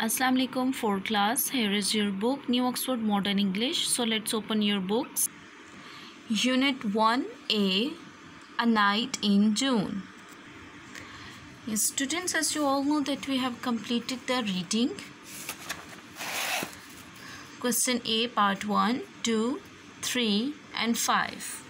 Assalamu alaikum for class. Here is your book New Oxford Modern English. So let's open your books. Unit 1A, A Night in June. Yes, students, as you all know that we have completed the reading. Question A, part 1, 2, 3 and 5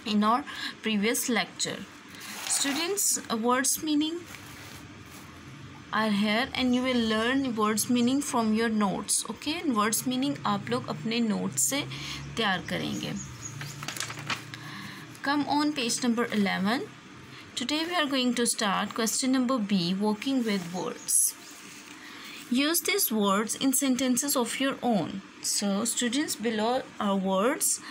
in our previous lecture. Students, words meaning are here and you will learn words meaning from your notes. Okay, words meaning आप लोग अपने notes से तैयार करेंगे. Come on page number 11. Today we are going to start question number B, working with words. Use these words in sentences of your own. So students, below are words.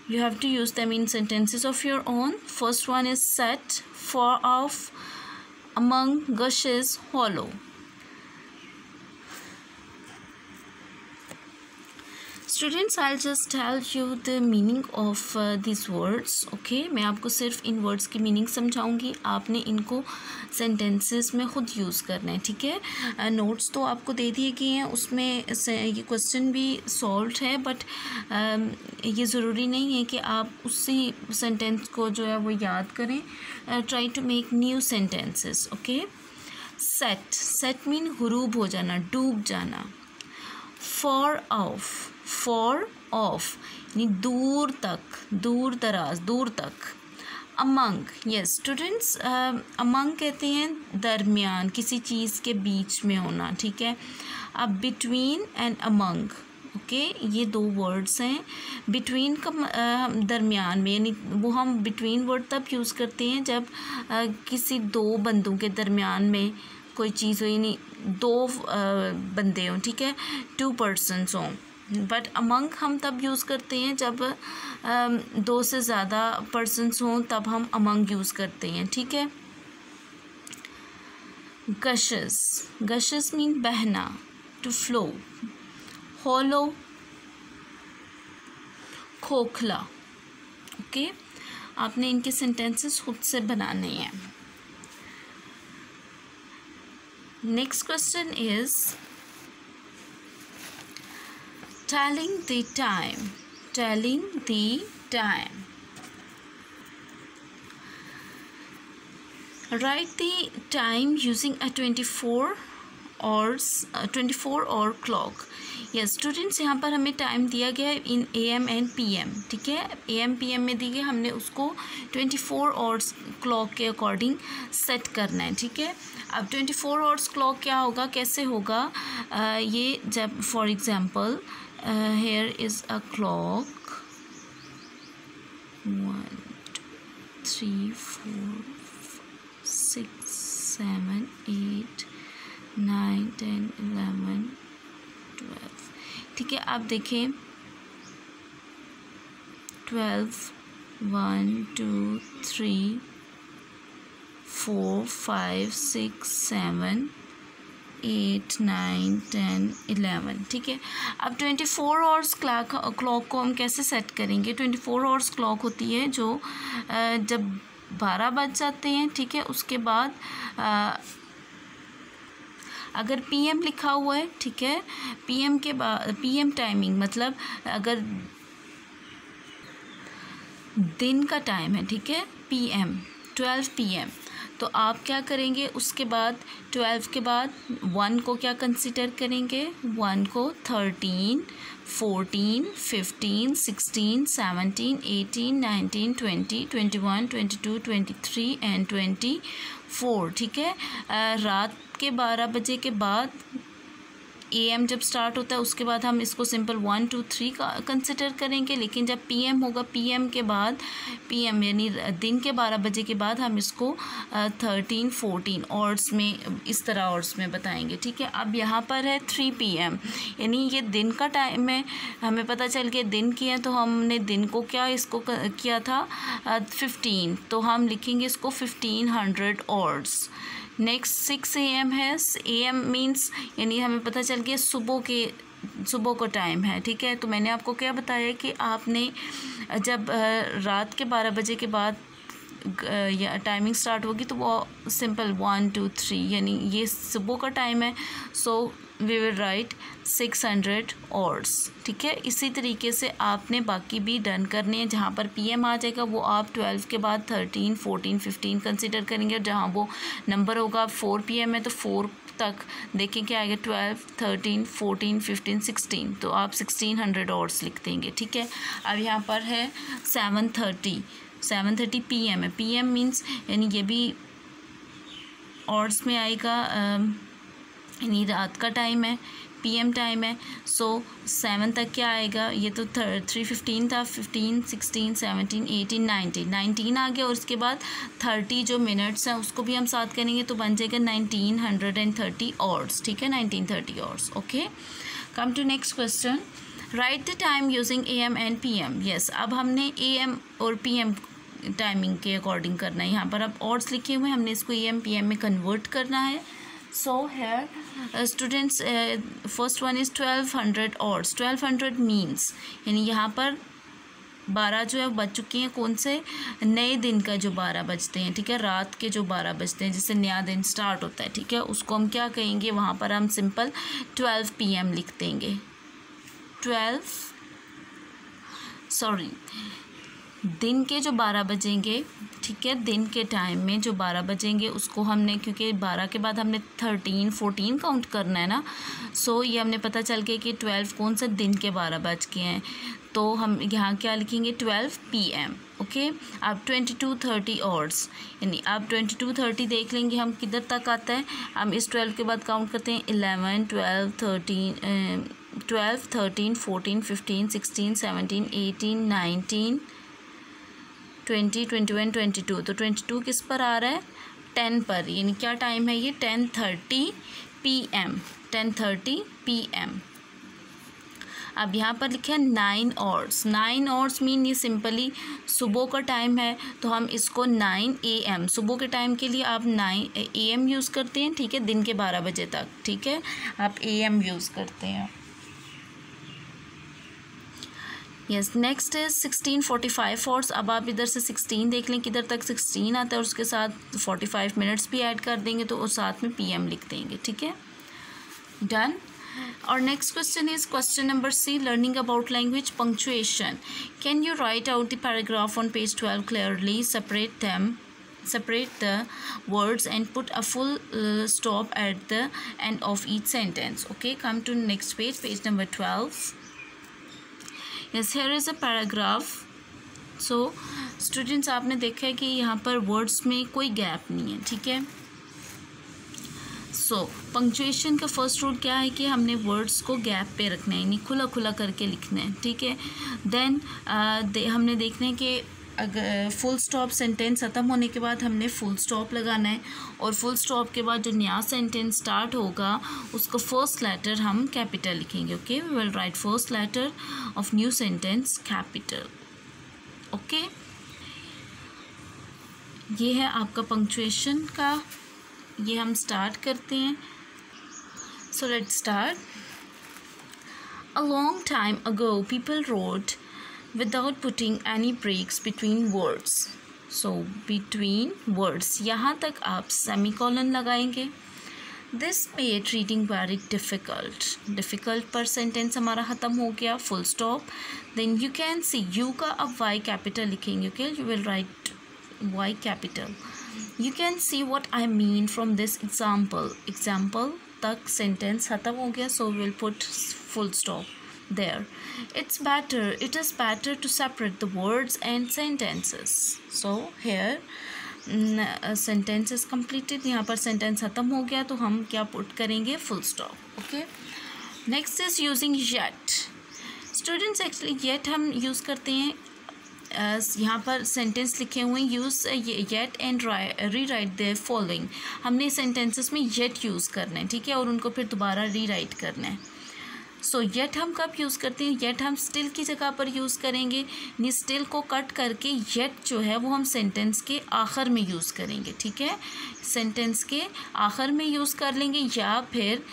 You have to use them in sentences of your own. First one is set, far off, among, gushes, hollow. Students, I'll just tell you the meaning of these words. Okay, मैं आपको सिर्फ इन words की meaning समझाऊंगी. आपने इनको sentences में खुद use करना है. ठीक है, notes तो आपको दे दिए गए हैं, उसमें ये question भी solved है, but ये ज़रूरी नहीं है कि आप उसी sentence को जो है वो याद करें. Try to make new sentences. Okay, set mean हुरूब हो जाना, डूब जाना. far off यानी दूर तक, दूर दराज, दूर तक. among, yes students, among कहते हैं दरमियान, किसी चीज़ के बीच में होना. ठीक है, अब between and among, ओके, ये दो वर्ड्स हैं. बिटवीन का दरमियान में, यानी वो हम बिटवीन वर्ड तब यूज़ करते हैं जब किसी दो बंदों के दरमियान में कोई चीज़ हो, यानी दो बंदे हों. ठीक है, 2 persons हों. बट अमंग हम तब यूज़ करते हैं जब 2 से ज़्यादा पर्सनस हों, तब हम अमंग यूज़ करते हैं. ठीक है. गशेस मीन बहना, टू फ्लो. हॉलो, खोखला. ओके, आपने इनके सेंटेंसेस खुद से बनाने हैं. Next question is telling the time. Write the time using a 24 hour clock. Yes students, यहाँ पर हमें टाइम दिया गया है इन AM एंड PM. ठीक है, AM PM में दी गई, हमने उसको 24 आवर्स क्लॉक के अकॉर्डिंग सेट करना है. ठीक है, अब 24 आवर्स क्लॉक क्या होगा, कैसे होगा, ये जब for example here is a clock 1 2 3 4 6 7 8 9 10 11 12. ठीक है, आप देखें 12 1 2 3 4 5 6 7 8 9 10 11. ठीक है, अब 24 आवर्स क्लॉक को हम कैसे सेट करेंगे. 24 आवर्स क्लॉक होती है जो जब 12 बज जाते हैं. ठीक है, उसके बाद अगर PM लिखा हुआ है, ठीक है, PM के बाद PM टाइमिंग मतलब अगर दिन का टाइम है, ठीक है, PM 12 PM, तो आप क्या करेंगे, उसके बाद 12 के बाद 1 को क्या कंसिडर करेंगे, 1 को 13 14 15 16 17 18 19 20 21 22 23 एंड 24. ठीक है, रात के 12 बजे के बाद AM जब स्टार्ट होता है उसके बाद हम इसको सिंपल 1 2 3 का कंसिडर करेंगे. लेकिन जब PM होगा, PM के बाद PM यानी दिन के 12 बजे के बाद हम इसको 13 14 आवर्स में, इस तरह आवर्स में बताएंगे. ठीक है, अब यहाँ पर है 3 PM, यानी ये दिन का टाइम है. हमें पता चल गया दिन की है, तो हमने दिन को क्या इसको किया था 15, तो हम लिखेंगे इसको 1500 आवर्स. नेक्स्ट 6 AM है. AM मीन्स यानी हमें पता चल गया सुबह को टाइम है. ठीक है, तो मैंने आपको क्या बताया कि आपने जब रात के 12 बजे के बाद या टाइमिंग स्टार्ट होगी तो वो सिंपल 1 2 3 यानी ये सुबह का टाइम है, so we will write 600 hours. ठीक है, इसी तरीके से आपने बाकी भी डन करने हैं। जहाँ पर PM आ जाएगा वो आप 12 के बाद 13 14 15 कंसिडर करेंगे, और जहाँ वो नंबर होगा 4 PM है तो 4 तक देखें क्या आएगा, 12 13 14 15 16, तो आप 1600 आवर्स लिख देंगे। ठीक है, अब यहाँ पर है 7:30 PM है। PM मीन्स यानी ये भी आवर्स में आएगा, यानी रात का टाइम है, PM टाइम है। सो 7 तक क्या आएगा, ये तो 3:15 था, 15 16 17 18 19 आ गया, और उसके बाद 30 जो मिनट्स हैं उसको भी हम साथ करेंगे तो बन जाएगा 1930 आवर्स। ठीक है, 1930 hours. Okay, come to next question, write the time using AM and PM। Yes, अब हमने AM और PM टाइमिंग के अकॉर्डिंग करना है। यहाँ पर अब आवर्स लिखे हुए हैं, हमने इसको AM PM में कन्वर्ट करना है। So here students first one is 1200 hours। 1200 means यानी यहाँ पर 12 जो है बज चुके हैं, कौन से, नए दिन का जो 12 बजते हैं। ठीक है, रात के जो 12 बजते हैं जिससे नया दिन स्टार्ट होता है। ठीक है, उसको हम क्या कहेंगे, वहाँ पर हम सिंपल 12 PM लिख देंगे। दिन के जो 12 बजेंगे, ठीक है, दिन के टाइम में जो 12 बजेंगे उसको हमने, क्योंकि 12 के बाद हमने 13 14 काउंट करना है ना, सो ये हमने पता चल गया कि 12 कौन सा दिन के 12 बज गए हैं, तो हम यहाँ क्या लिखेंगे 12 PM। ओके, अब 22:30 आवर्स, यानी अब 22:30 देख लेंगे हम किधर तक आता है। हम इस 12 के बाद काउंट करते हैं 11 12 13 14 15 16 17 18 19 20 21 22, तो 22 किस पर आ रहा है, 10 पर, यानी क्या टाइम है ये, 10:30 PM। 10:30 PM। अब यहाँ पर लिखा है 9 आवर्स। 9 आवर्स मीन ये सिंपली सुबह का टाइम है, तो हम इसको 9 AM, सुबह के टाइम के लिए आप 9 AM यूज़ करते हैं। ठीक है, दिन के 12 बजे तक। ठीक है, आप AM यूज़ करते हैं। Yes, next is 16:45 hours. अब आप इधर से 16 देख लें किधर तक 16 आता है, और उसके साथ 45 मिनट्स भी ऐड कर देंगे तो उस साथ में PM लिख देंगे। ठीक है, डन। और next question is question number C, learning about language punctuation. Can you right out the paragraph on page 12 clearly, separate the words and put a full stop at the end of each sentence. Okay, come to next page number 12. Yes, here is a paragraph. So students, आपने देखा है कि यहाँ पर words में कोई gap नहीं है। ठीक है, सो पंक्चुएशन का फर्स्ट रूल क्या है कि हमने वर्ड्स को गैप पे रखना है, यानी खुला खुला करके लिखना है। ठीक है, देन हमने देखना है कि अगर फुल स्टॉप सेंटेंस ख़त्म होने के बाद हमने फुल स्टॉप लगाना है, और फुल स्टॉप के बाद जो नया सेंटेंस स्टार्ट होगा उसको फर्स्ट लेटर हम कैपिटल लिखेंगे। Okay, we will write first letter of new sentence capital. Okay, ये है आपका पंक्चुएशन का, ये हम स्टार्ट करते हैं। So let's start. A long time ago people wrote without putting any breaks between words. So between words, यहाँ तक आप सेमीकोलन लगाएंगे। This made reading very difficult. Difficult पर सेंटेंस हमारा ख़त्म हो गया, full stop. Then you can see U का अब Y capital लिखेंगे। Okay, you will write Y capital. You can see what I mean from this example. Example तक sentence ख़त्म हो गया, so we will put full stop there. It is better to separate the words and sentences. So here sentence is completed, यहाँ पर sentence ख़त्म हो गया तो हम क्या put करेंगे, full stop. Okay, next is using yet. Students, actually yet हम use करते हैं, यहाँ पर सेंटेंस लिखे हुए हैं, use yet and rewrite their following. हमने सेंटेंसेस में येट यूज़ करना है। ठीक है, और उनको फिर दोबारा रीराइट करना है। सो येट हम कब यूज़ करते हैं, येट हम स्टिल की जगह पर यूज़ करेंगे, यानी स्टिल को कट करके येट जो है वो हम सेंटेंस के आखिर में यूज़ करेंगे। ठीक है, सेंटेंस के आखिर में यूज़ कर लेंगे, या फिर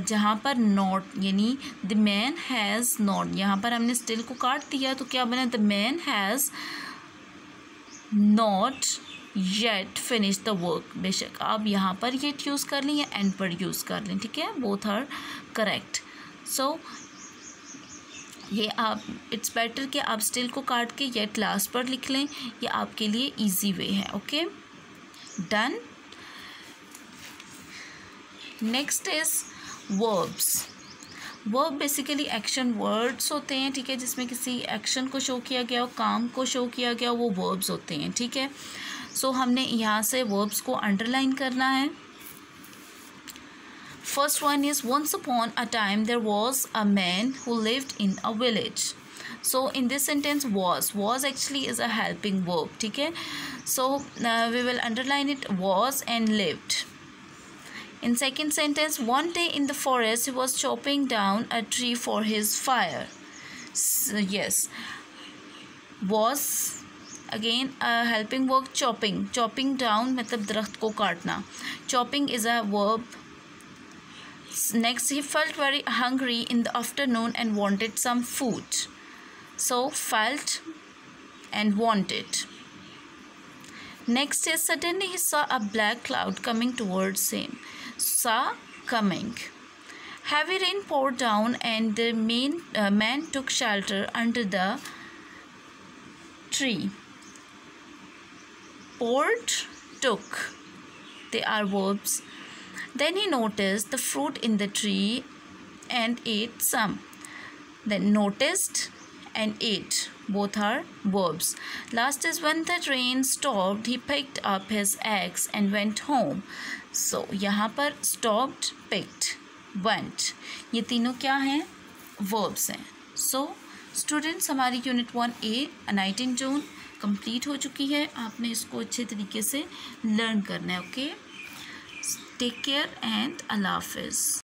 जहाँ पर नॉट, यानी द मैन हैज़ नॉट, यहाँ पर हमने स्टिल को काट दिया तो क्या बना, the man has not yet finish the work. बेशक आप यहाँ पर येट यूज़ कर लें या एंड पर यूज़ कर लें, ठीक है, बोथ आर करेक्ट। सो ये आप इट्स बेटर कि आप स्टिल को काट के येट लास्ट पर लिख लें, ये आपके लिए इजी वे है। Okay, done. Next is verbs. Verb basically action words होते हैं, ठीक है, जिसमें किसी एक्शन को शो किया गया हो, काम को शो किया गया हो, वो वर्ब्स होते हैं, ठीक है। सो हमने यहाँ से वर्ब्स को अंडरलाइन करना है। First one is, once upon a time there was a man who lived in a village. So in this sentence was actually is a helping verb, ठीक है। So we will underline it, was and lived. In second sentence, one day in the forest he was chopping down a tree for his fire. So, yes, was again a helping verb, chopping down मतलब दरख्त को काटना, chopping is a verb. Next, he felt very hungry in the afternoon and wanted some food. So felt and wanted. Next is, suddenly he saw a black cloud coming towards him. Saw, coming. Heavy rain poured down and the man took shelter under the tree. Poured, took, they are verbs. Then he noticed the fruit in the tree and ate some. Then noticed and ate, both are verbs. Last is, when the rain stopped he picked up his axe and went home. So यहाँ पर stopped, picked, went, ये तीनों क्या हैं, verbs हैं। So students, हमारी unit 1A A Night in June complete हो चुकी है। आपने इसको अच्छे तरीके से लर्न करना है। ओके, टेक केयर एंड अल्लाह हाफिज़।